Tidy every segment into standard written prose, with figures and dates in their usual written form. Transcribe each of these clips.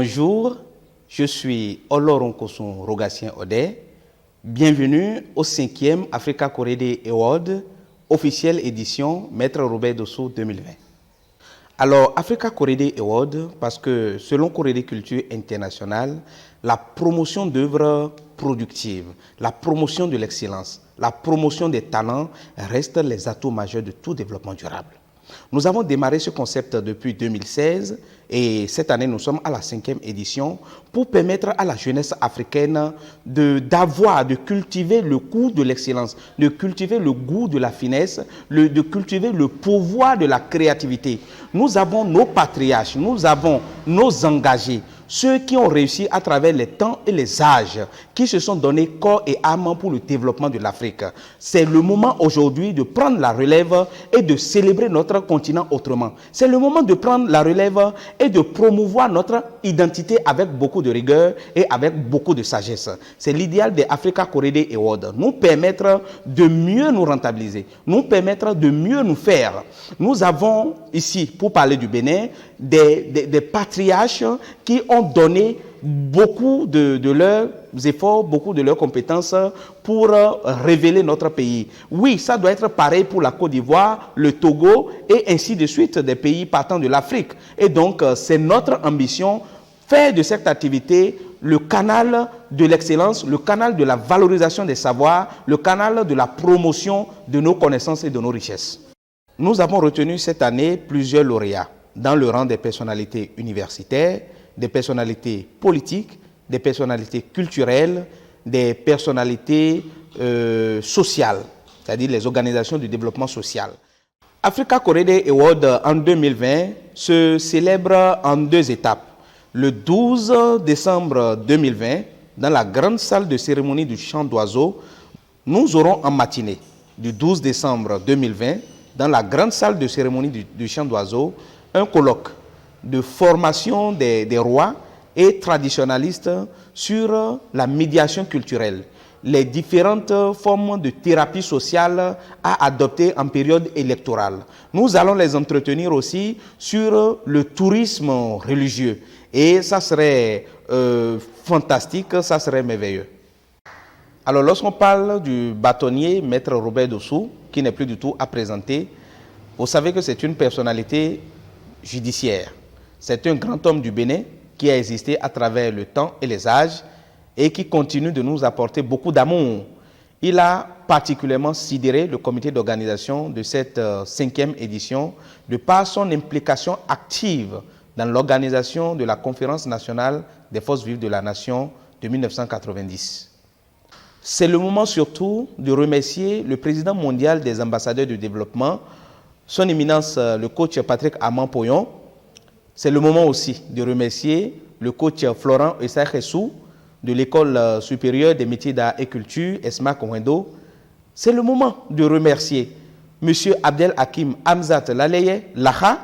Bonjour, je suis Oloronkosun Rogatien Ode. Bienvenue au 5e Africa Korede Award, officielle édition Maître Robert Dosso 2020. Alors, Africa Korede Award, parce que selon Korede Culture International, la promotion d'œuvres productives, la promotion de l'excellence, la promotion des talents restent les atouts majeurs de tout développement durable. Nous avons démarré ce concept depuis 2016 et cette année, nous sommes à la 5e édition pour permettre à la jeunesse africaine de cultiver le goût de l'excellence, de cultiver le goût de la finesse, de cultiver le pouvoir de la créativité. Nous avons nos patriarches, nous avons nos engagés, ceux qui ont réussi à travers les temps et les âges, qui se sont donnés corps et âme pour le développement de l'Afrique. C'est le moment aujourd'hui de prendre la relève et de célébrer notre continent autrement. C'est le moment de prendre la relève et de promouvoir notre identité avec beaucoup de rigueur et avec beaucoup de sagesse. C'est l'idéal des Africa Korede Awards. Nous permettre de mieux nous rentabiliser, nous permettre de mieux nous faire. Nous avons ici, pour parler du Bénin, des patriarches qui ont donné beaucoup de leurs efforts, beaucoup de leurs compétences pour révéler notre pays. Oui, ça doit être pareil pour la Côte d'Ivoire, le Togo et ainsi de suite des pays partant de l'Afrique. Et donc, c'est notre ambition, faire de cette activité le canal de l'excellence, le canal de la valorisation des savoirs, le canal de la promotion de nos connaissances et de nos richesses. Nous avons retenu cette année plusieurs lauréats dans le rang des personnalités universitaires, des personnalités politiques, des personnalités culturelles, des personnalités sociales, c'est-à-dire les organisations de développement social. Africa Korede Award en 2020 se célèbre en 2 étapes. Le 12 décembre 2020, dans la grande salle de cérémonie du chant d'oiseaux, nous aurons en matinée du 12 décembre 2020, dans la grande salle de cérémonie du chant d'oiseaux, un colloque de formation des rois et traditionnalistes sur la médiation culturelle, les différentes formes de thérapie sociale à adopter en période électorale. Nous allons les entretenir aussi sur le tourisme religieux et ça serait fantastique, ça serait merveilleux. Alors lorsqu'on parle du bâtonnier Maître Robert Dosso, qui n'est plus du tout à présenter, vous savez que c'est une personnalité judiciaire. C'est un grand homme du Bénin qui a existé à travers le temps et les âges et qui continue de nous apporter beaucoup d'amour. Il a particulièrement sidéré le comité d'organisation de cette 5e édition de par son implication active dans l'organisation de la Conférence nationale des forces vives de la nation de 1990. C'est le moment surtout de remercier le président mondial des ambassadeurs de développement, son éminence le coach Patrick Amand-Poyon. C'est le moment aussi de remercier le coach Florent Essa-Khessou de l'École supérieure des métiers d'art et culture, ESMA Kouendo. C'est le moment de remercier M. Abdel Hakim Hamzat Laleye Laha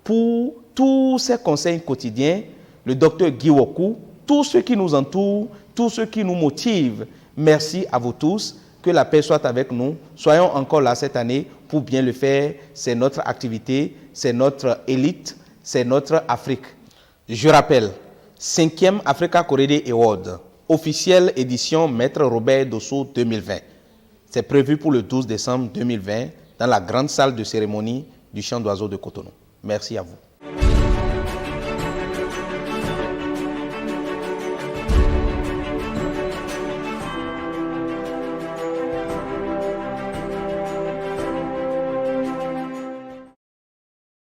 pour tous ses conseils quotidiens, le docteur Guy Wokou, tous ceux qui nous entourent, tous ceux qui nous motivent. Merci à vous tous. Que la paix soit avec nous. Soyons encore là cette année pour bien le faire. C'est notre activité, c'est notre élite, c'est notre Afrique. Je rappelle, 5e Africa Korede Award, officielle édition Maître Robert Dosso 2020. C'est prévu pour le 12 décembre 2020 dans la grande salle de cérémonie du chant d'oiseaux de Cotonou. Merci à vous.